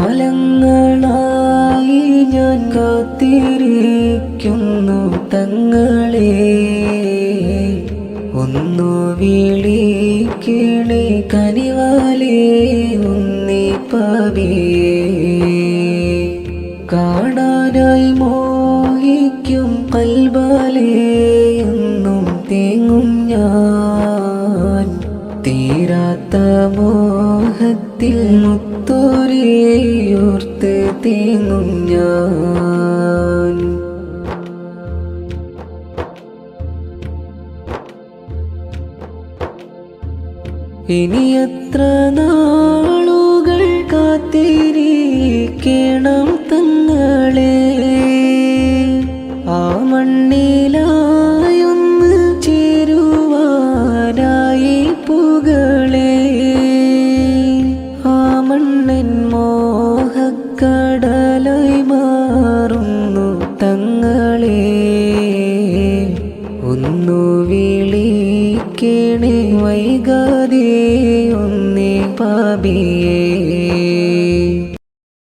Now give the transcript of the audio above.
കാലങ്ങളായി ഞാൻ കാത്തിരിക്കുന്നു തങ്ങളെ, ഒന്നു വിളിക്കണേ കനിവാലേ ഉണ്ണി പാപിയേ. കാണാനായി മോഹിക്കും കൽബാലേ എന്നും തേങ്ങും ഞാൻ, തീരാത്ത മോഹത്തിൽ മുത്തോരെയോർത്ത് തേങ്ങും ഞാൻ. ഇനി എത്ര നാളുകൾ കാത്തിരിക്കണം തങ്ങളെ, ആ മണ്ണിലായൊന്ന് ചേരുവാനായി പുകളെ. ആ മണ്ണൻ മോഹക്കടലായി മാറുന്നു തങ്ങളെ, ഒന്നു വിളിക്കണേ വൈകാതെ ഉണ്ണി പാപിയേ.